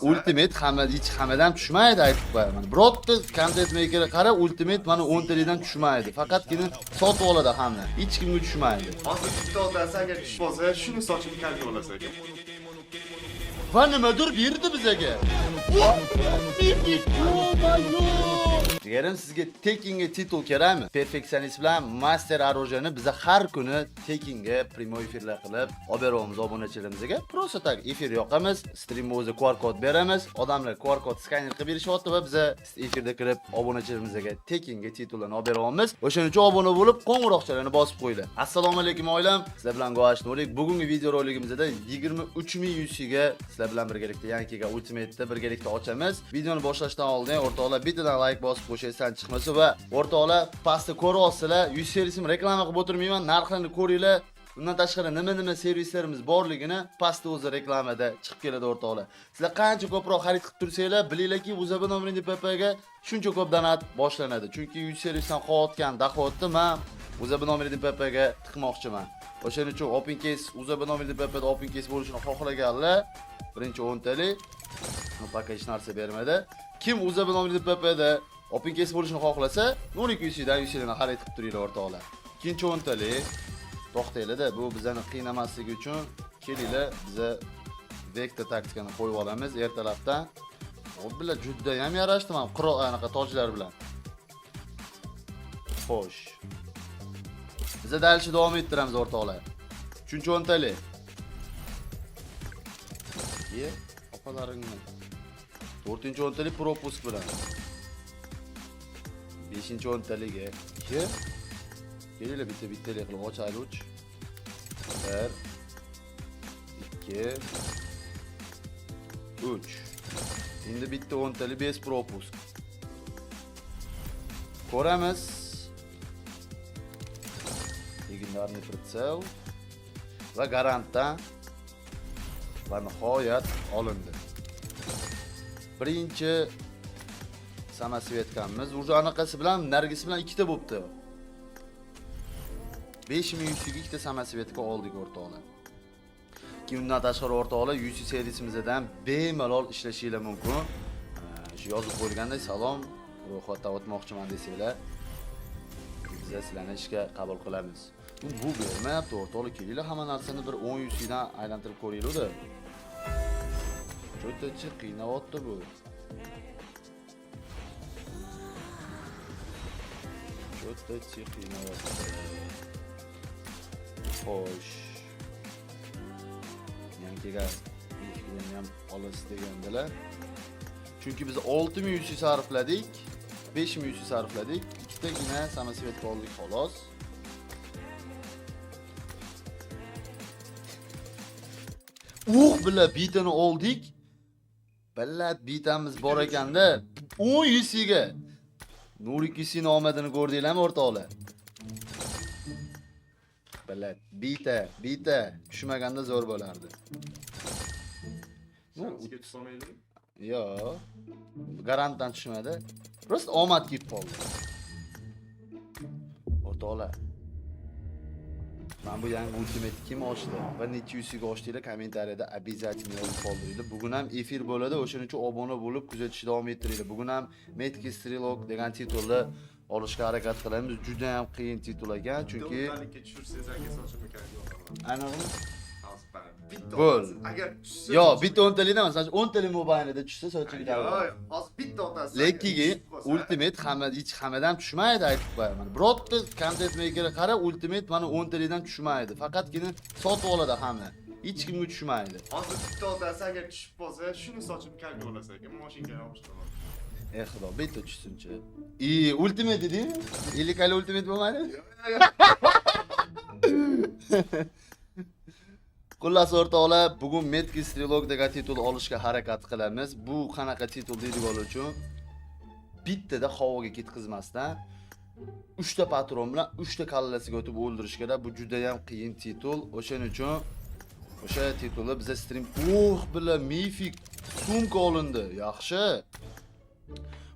Ultimate hammadan tushmaydi aytib qo'yaman. Birorta content makerga qara, Ultimate mana 10 talikdan tushmaydi. Faqatgina sotib oladi hamma. Hech kimga tushmaydi. Hozir bitta otasi agar tushib olsa, shuni sochini kalga olasa ekan. Va nimadir berdi bizaga. Jigarim, sizga Tekinga titul kerakmi? Perfeksionist bilan Master Orojani biza har kuni Tekinga prямой efirlar qilib, olib beramiz obunachilarimizga. Просто tak efir yoqamiz, streamni o'zi QR kod beramiz. Odamlar QR kod skaner qilib berishyapti va biza efirda kirib obunachilarimizga Tekinga titullarni olib beramiz. O'shaning uchun obuna bo'lib, qo'ng'iroqchalarni bosib qo'yinglar. Assalomu alaykum oilam. Sizlar bilan Go'ash Nurik. Bugungi video roligimizda 23000 UC ga sizlar bilan birgalikda Yankiga Ultimate'da birgalikda ochamiz. Videoni boshlashdan oldin o'rtoqlar bittadan like bosib qo'shaysan chiqmasa va o'rtoqlar pastda ko'ryapsizlar. 100 servisim reklama qilib o'tirmayman. Narxlarini ko'ringlar. Bundan tashqari nima servislarimiz borligini pastda o'zi reklamada chiqib keladi o'rtoqlar. Sizlar qancha ko'proq xarid qilib tursanglar, bilinglarki, uzabnomrindi.pp ga shuncha ko'p donat boshlanadi. Chunki 100 servisdan qo'yotgan dohodni men uzabnomrindi.pp ga tiqmoqchiman. O'shaning uchun open case uzabnomrindi.pp da open case bo'lishini xohlaganlar birinchi 10 talik paka hech narsa bermadi. Kim uzabnomrindi.pp da open case bo'lishini xohlasa, 1200 dan 100 dan xarid qilib turinglar o'rtoqlar. Ikkinchi 10 talik to'xtaylar-da, bu bizani qiynamasligi uchun kelinglar, biza vektor taktikani qo'yib olamiz ertalabdan. O bilan juda ham yarashdi men anaqa tojlar bilan. Xo'sh. Biza dalchi davom ettiramiz o'rtoqlar. 3-10 talik. Ye, opalaringni. 4-10 talik propusk bilan. 5-10 taliga. Ye. Kelinglar bitta-bittalik qilib ochaylik. 1 2 3. Endi bitta 10 talik bez propusk. Ko'ramiz. Legendarniy pritsel va garantdan va nihoyat olindi. Birinchi samasvetkamiz уже anaqasi bilan nargisi bilan ikkita bo'pti. 5100 ga ikkita samasvetka oldik o'rtoqlar. Undan tashqari o'rtoqlar 100 seriyasimizdan bemalol ishlashingiz mumkin. Shu yozib qo'yilgandek salom, ro'yxatdan o'tmoqchiman desanglar, biz sizlarni ishga qabul qilamiz. Bu bermayapti o'rtoqlar, kelinglar hamma narsani bir 10-100 dan aylantirib ko'ringlar-da. Cho'tachi qiynayapti bu. Cho'tachi qiynayapti. Xo'sh. Yangiga fikrini ham olasiz degandilar. Chunki biz 6100 sarfladik, 5100 sarfladik, ikkitagina samasvetka oldik xolos. Bilan bitani oldik. Billat bitamiz bor ekanda 10 ga. Nurik isini omadini ko'rdinglarmi o'rtoqlar? Billat bita tushmaganda zo'r bo'lardi. Sizga tushmaydimi? Yo'q. Garantdan tushmadi. Prosta omad kelib qoldi. O'rtoqlar. Men bu yangi Ultimate kim ochdi va necha yusiga ochdinglar kommentariyada обязательно yozib qoldiringlar. Bugun ham efir bo'ladi, o'shaning uchun obuna bo'lib kuzatishni davom ettiringlar. Bugun ham Metki Strilok degan titulni olishga harakat qilamiz. Juda ham qiyin titul ekan, chunki Do'konlikka tushirsangiz agar sochimni kalga olaman. aniqmi? Bitta Bo'l. agar tushsa Yo'q, bitta 10 talikdan emas, 10 talik mobaynida tushsa soching kalga. Yo'q, hozir bitta otasi. Lekin Ultimate hammadan tushmaydi aytib qo'yaman. Birorta content makerga qara, Ultimate mana 10 talikdan tushmaydi. Faqatgina sotib oladi hamma. Hech kimga tushmaydi. Hozir bitta otasi agar tushib qolsa, shuni sochini kalga olasa ekan, mashinaga olishtirman. Xudo, bitta tushsinchi. Ultimate dedingmi? 50 kali Ultimate bo'lmaydi? Xullas o'rtoqlar, bugun Metki Strilok degan titul olishga harakat qilamiz. Bu qanaqa titul deydigan uchun bittada havoga ketkizmasdan 3 ta patron bilan 3 ta kallasiga o'tib o'ldirish kerak. Bu juda ham qiyin titul. O'shaning uchun o'sha titulni biza stream bilan mifik sumka olindi. Yaxshi.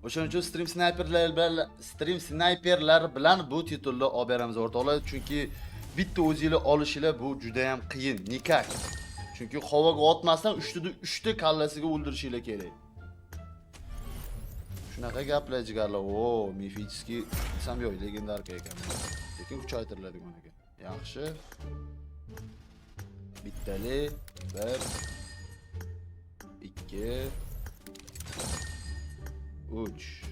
O'shaning uchun stream snayperlar bilan bu titulni olib beramiz o'rtoqlar, chunki bitta o'zingizlar olishinglar bu juda ham qiyin. Nikak. Chunki havoga otmasdan 3 ta kallasiga o'ldirishinglar kerak. Shunaqa gaplar jigarlar. O, mifический desam yo'q, legendarka ekan. Lekin kuchaytiriladi bunaqa. Yaxshi. Bittali 1 2 3.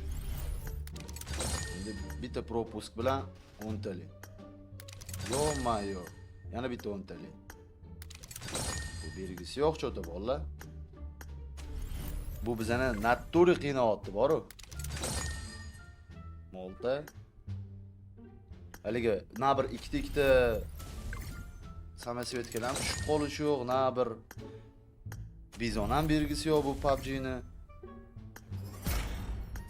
Endi bitta propusk bilan 10 tali. Yo-mayo. Yana bitta 10 tali. Bu belgisi yo'q cho'ta bolalar. Bu bizani naturi qiynayapti, boru. Molta. Haliga na bir ikkita samosetkalar ham tushib qolishi yo'q, na bir bizon ham belgisi yo'q bu PUBG'ni.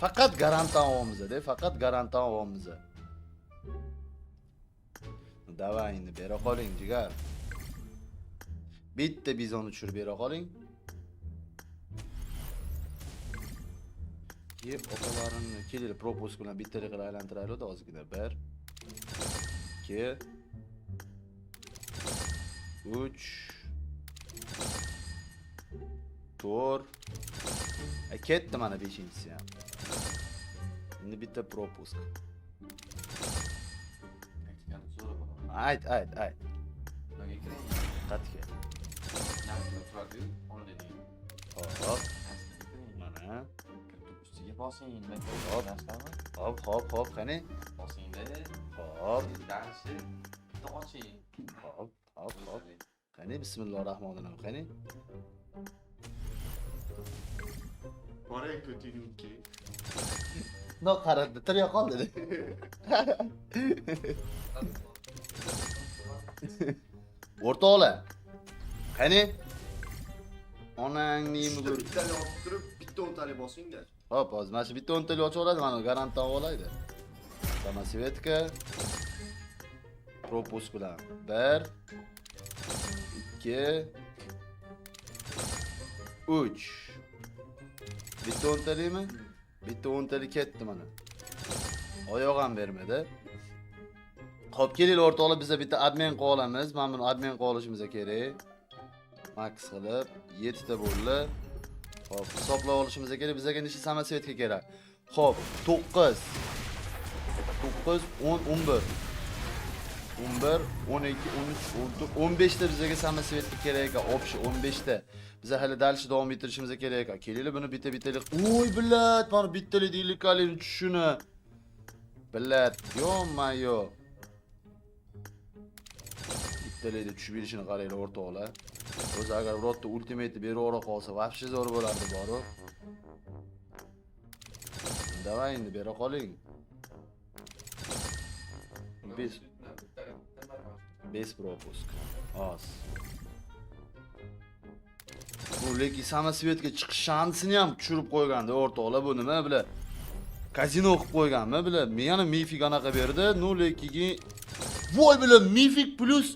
Faqat garantdan olamizda, faqat garantdan olamiz. Davay endi bera qoling jigar. Bitta bizonni tushirib bera qoling. Yeb otalarini kelinglar propus bilan bittalik qilib aylantiraylik ozgina. 1 2 3 4 ketdi mana 5-inchisi ham. Endi bitta propusk. Ayt. Qatga. Hop. Mana. Ustiga bosing. Hop, qani? Bosingda. Hop. Dashi. Oching. Hop. Qani bismillahirrohmanirrohim. Qani? Bora ko'tiningki. No qaradi, tiriya qoldi. O'rtoqlar. Qani? Onangni Bitta bittani olib turib, bitta 10 tali bosingda. Hop, hozir mana shu bitta 10 tali ochib oladi, mana garantdan olaydi. Samosetka. Propus bilan 1 2 3. Bitta 10 talimi? Bitta 10 tali ketdi mana. Oyoq ham bermadi. Xo'p, kelinglar o'rtoqlar, biz bitta admin qilib olamiz. Mana buni admin qilib olishimiz kerak. Max qilib 7 ta bo'ldi. Xo'p, hisoblab olishimiz kerak. Bizga nechta samosetka kerak? Xo'p, 9 10 11 11 12 13 14 15 ta bizga samosetka kerak ekan. Общий 15 ta. Biz hali dalshi davom ettirishimiz kerak ekan. Kelinglar buni bitta-bittalik. Oy, billat, mana bittalik deyliklarni tushuni. Billat, yo-mayo. Bittalikda tushib berishini qaranglar o'rtoqlar. O'zi agar birorta ultimate berib qolsa, vahshiy zo'r bo'lardi, boru. Davay endi bera qoling. 5 propusk. Os. Bu lekin samosetga chiqish shansini ham tushirib qo'yganda o'rtoqlar, bu nima bilan? Kazino qilib qo'yganmi bilan? Men yana mifik anaqa berdi. No lekiga voy bilan mifik plus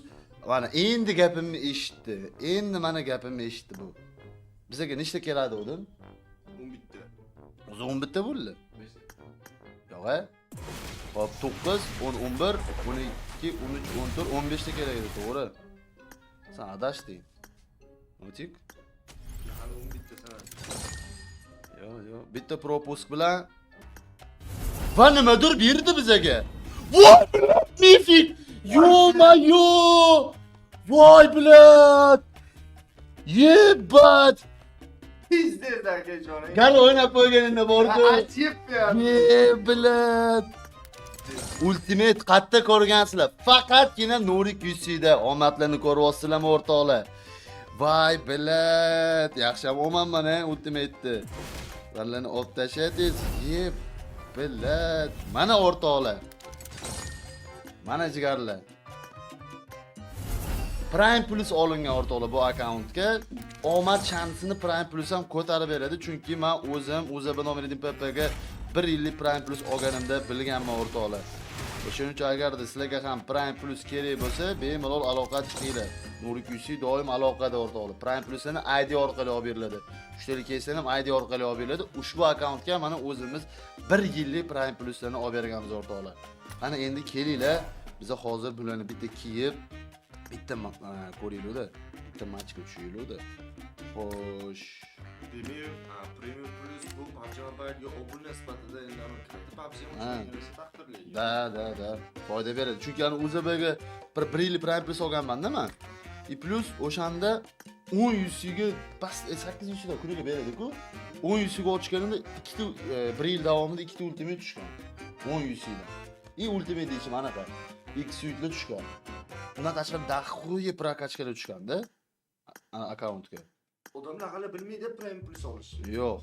mana endi gapimni eshitdi. Endi mana gapimni eshitdi bu. Bizga nechta keladi o'dim? 11 ta. O'zi 11 ta bo'ldi. Yo'q-a? Hop 9, 10, 11, 12, 13, 14, 15 ta kerak edi, to'g'ri. Sen adashding. O'tik? Hali 11 ta sana. Yo'q. Bitta propusk bilan va nimadir berdi bizga. Voy bilan mifik. Yo-mayo! Voy bilan! Yebat! Pizdes aka jonim. Gar o'ynab qo'yganingda bor-ku. Ajib ya. Yebat! Ultimate qatta ko'rgansizlar. Faqatgina Nurik UC'da omadlarni ko'ryapsizlarmi o'rtoqlar? Voy bilan! Yaxshi ham olmanman Ultimate'ni. Ularni olib tashladingiz. Bilan! Mana o'rtoqlar. Mana jigarlar. Prime Plus olingan o'rtoqlar bu akkauntga omad chansini Prime Plus ham ko'tarib beradi, chunki men o'zim O'zabinomedin PPga 1 yillik Prime Plus olganimda bilganman o'rtoqlar. O'shaning uchun agarda sizlarga ham Prime Plus kerak bo'lsa, bemalol aloqa chiqinglar. Nurik UC doim aloqada o'rtoqlar. Prime Plusni ID orqali olib beriladi. Ushtalik kelsa ham ID orqali olib beriladi. Ushbu akkauntga mana o'zimiz 1 yillik Prime Plusni olib berganmiz o'rtoqlar. Ana endi kelinglar, biz hozir bularni bitta kiyib, bitta ko'ringlar-da. bitta matchga tushaylik-da. Xo'sh. Demir, Premium Plus bu PUBG Mobile'ga obuna sifatida endi kiritib PUBG o'ynashni taqdirlaydi. Da. Foyda beradi. Chunki ana UZBga bir yil Prime Plus olganman-da men. Plus o'shanda 10 yusiga past 8 yusida kuniga beradi-ku. 10 yusiga ochganimda ikkita 1 yil davomida ikkita ultimate tushgan. 10 yusida. Ultimate deyishim anaqa. X suitlar tushgan. Undan tashqari daxo'ye prokachkalar tushganda akkauntga. Odamlar hali bilmaydi Premium Plus olishni. Yo'q.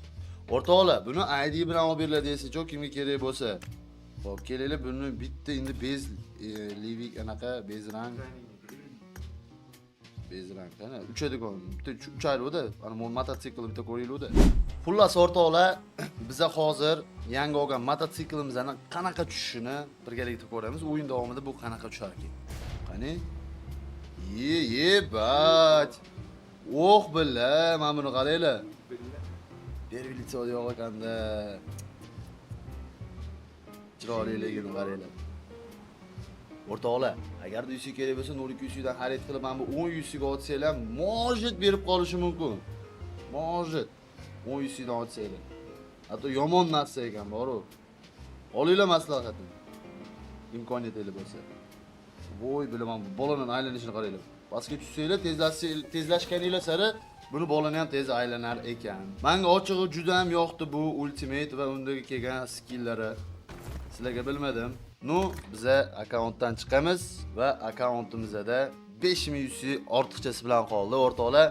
O'rtoqlar, buni ID bilan olib beriladi desa-chi, kimga kerak bo'lsa. Xo'p, kelinglar, buni bitta endi bez livik anaqa bezrang qana uchadigan bitta uchaylik-da, ana mototsikl bitta ko'raylik-da. Xullas o'rtoqlar, biza hozir yangi olgan mototsiklimizni qanaqa tushishini birgalikda ko'ramiz. O'yin davomida bu qanaqa tushar ekan. Qani? Bat. Billa, mana buni qaranglar. Bervilitsa yo'q ekanda. Chiroyliligini qaranglar. O'rtoqlar, agarda UC kerak bo'lsa 02 dan xarid qilib, mana bu 10 UC ga otsanglar, mojit berib qolishi mumkin. Mojit 10 UC dan otsanglar. Hatto yomon narsa ekan, bor-ku. Olinglar maslahatim. Imkoniyatingiz bo'lsa. Voy, bilaman, bolaning aylanishini qaranglar. Pastga tushsanglar, tezlashganinglar sari buni bolani ham tez aylanar ekan. Menga ochig'i juda ham yoqdi bu ultimate va undagi kelgan skillari. Sizlarga bilmadim. Biza akkauntdan chiqamiz va akkauntimizda 5000 UC ortiqchasi bilan qoldi, o'rtoqlar.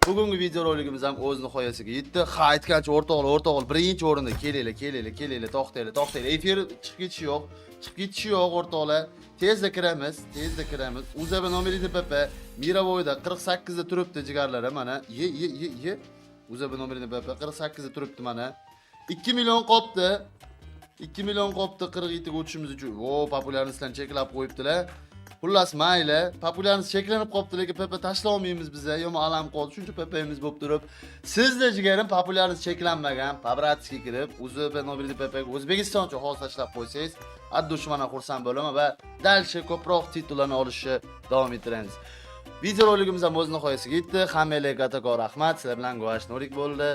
Bugungi video roligimiz ham o'z nihoyasiga yetdi. Aytgancha o'rtoqlar, birinchi o'rinda kelinglar, to'xtanglar. Efir chiqib ketishi yo'q, o'rtoqlar. Tezda kiramiz. UZB nomeringizni PP Miravoyda 48 da turibdi jigarlari mana. UZB nomeringizni PP 48 da turibdi mana. 2 million qopti. 2 million qopti 47 ga o'tishimiz uchun. Populyarnistlarni cheklab qo'yibdilar. Xullas mayli, populyarnist cheklanib qopti, lekin PP tashlay olmaymiz biz. Yomon alam qoldi, shuncha PP'miz bo'lib turib. Sizda jigarim populyarnist cheklanmagan, Pabratskiga kirib, UZB nomeringizni PP ga O'zbekistoncha hozir tashlab qo'ysangiz, addushmana xursand bo'laman va dalcha ko'proq titullarni olishni davom ettiramiz. Video roligimiz ham o'z nihoyasiga yetdi. Hammalarga kattakon rahmat. Sizlar bilan Go'ash Nurik bo'ldi.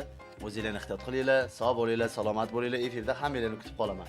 O'zingizlarni ehtiyot qilinglar, sog' bo'linglar, salomat bo'linglar. Efirda hammalarni kutib qolaman.